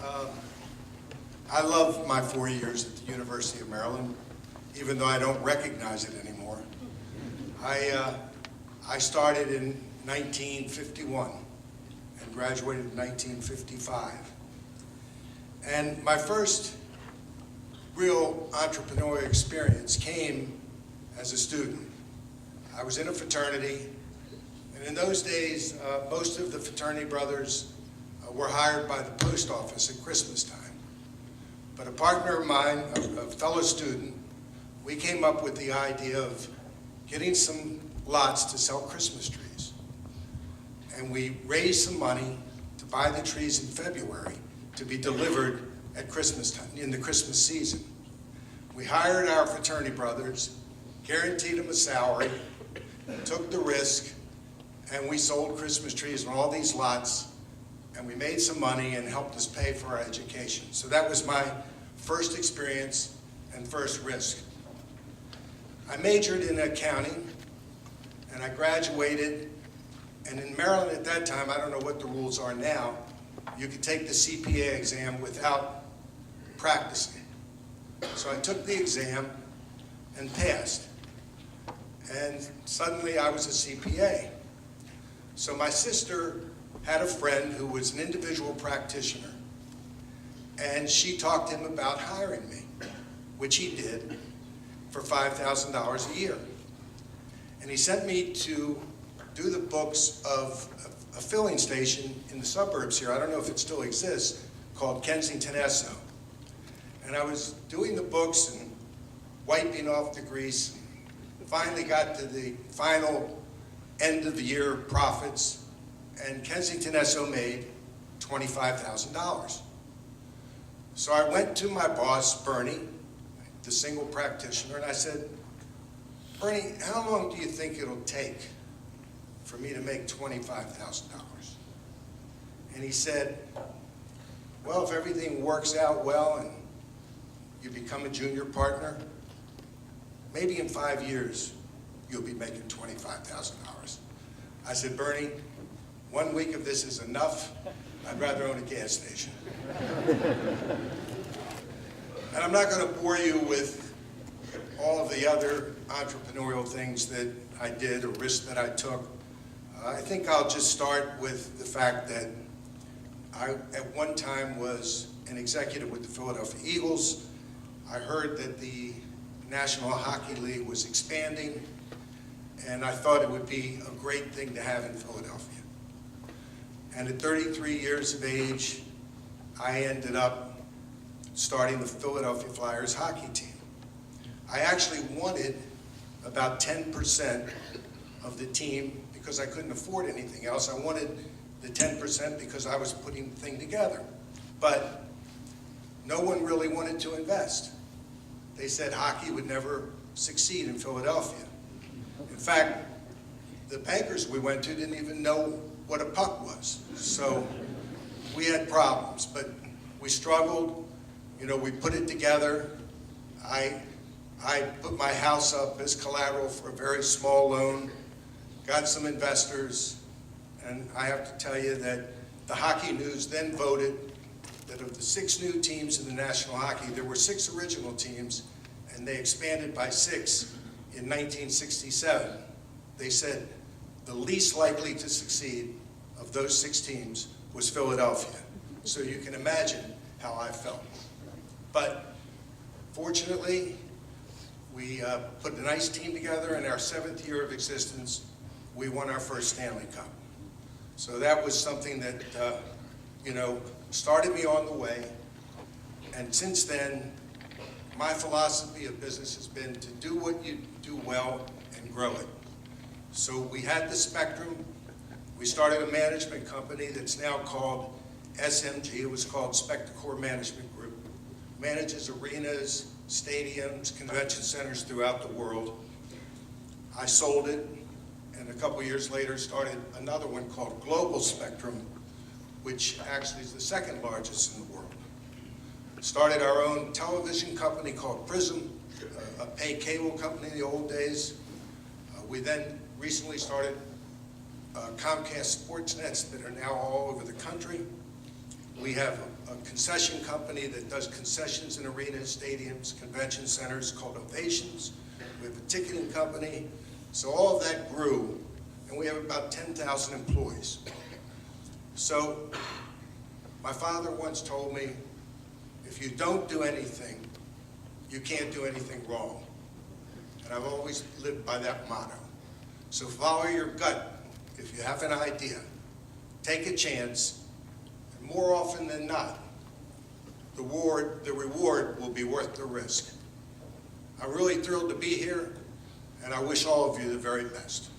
I love my 4 years at the University of Maryland, even though I don't recognize it anymore. I started in 1951 and graduated in 1955. And my first real entrepreneurial experience came as a student. I was in a fraternity, and in those days, most of the fraternity brothers were hired by the post office at Christmas time. But a partner of mine, a fellow student, we came up with the idea of getting some lots to sell Christmas trees. And we raised some money to buy the trees in February to be delivered at Christmas time, in the Christmas season. We hired our fraternity brothers, guaranteed them a salary, took the risk, and we sold Christmas trees on all these lots, and we made some money and helped us pay for our education. So that was my first experience and first risk. I majored in accounting, and I graduated, and in Maryland at that time, I don't know what the rules are now, you could take the CPA exam without practicing. So I took the exam and passed. And suddenly I was a CPA. So my sister had a friend who was an individual practitioner, and she talked to him about hiring me, which he did for $5,000 a year. And he sent me to do the books of a filling station in the suburbs here. I don't know if it still exists, called Kensington Esso. And I was doing the books and wiping off the grease. Finally got to the final end of the year profits, and Kensington Esso made $25,000. So I went to my boss, Bernie, the single practitioner, and I said, Bernie, how long do you think it'll take for me to make $25,000? And he said, well, if everything works out well and you become a junior partner, maybe in 5 years, you'll be making $25,000. I said, Bernie, 1 week of this is enough. I'd rather own a gas station. And I'm not going to bore you with all of the other entrepreneurial things that I did or risks that I took. I think I'll just start with the fact that I, at one time, was an executive with the Philadelphia Eagles. I heard that the National Hockey League was expanding, and I thought it would be a great thing to have in Philadelphia. And at 33 years of age, I ended up starting the Philadelphia Flyers hockey team. I actually wanted about 10% of the team because I couldn't afford anything else. I wanted the 10% because I was putting the thing together. But no one really wanted to invest. They said hockey would never succeed in Philadelphia. In fact, the bankers we went to didn't even know what a puck was. So we had problems, but we struggled. You know, we put it together. I put my house up as collateral for a very small loan, got some investors, and I have to tell you that the Hockey News then voted that of the 6 new teams in the National Hockey, there were 6 original teams, and they expanded by 6 in 1967. They said the least likely to succeed of those 6 teams was Philadelphia. So you can imagine how I felt. But fortunately, we put a nice team together. In our 7th year of existence, we won our first Stanley Cup. So that was something that, you know, started me on the way. And since then, my philosophy of business has been to do what you do well and grow it. So we had the Spectrum. We started a management company that's now called SMG. It was called Spectacor Management Group. Manages arenas, stadiums, convention centers throughout the world. I sold it, and a couple years later started another one called Global Spectrum, which actually is the 2nd largest in the world. Started our own television company called Prism, a pay cable company in the old days. We then recently started Comcast sports nets that are now all over the country. We have a concession company that does concessions in arenas, stadiums, convention centers called Ovations. We have a ticketing company. So all of that grew, and we have about 10,000 employees. So my father once told me, if you don't do anything, you can't do anything wrong. And I've always lived by that motto. So follow your gut. If you have an idea, take a chance, and more often than not, the reward will be worth the risk. I'm really thrilled to be here, and I wish all of you the very best.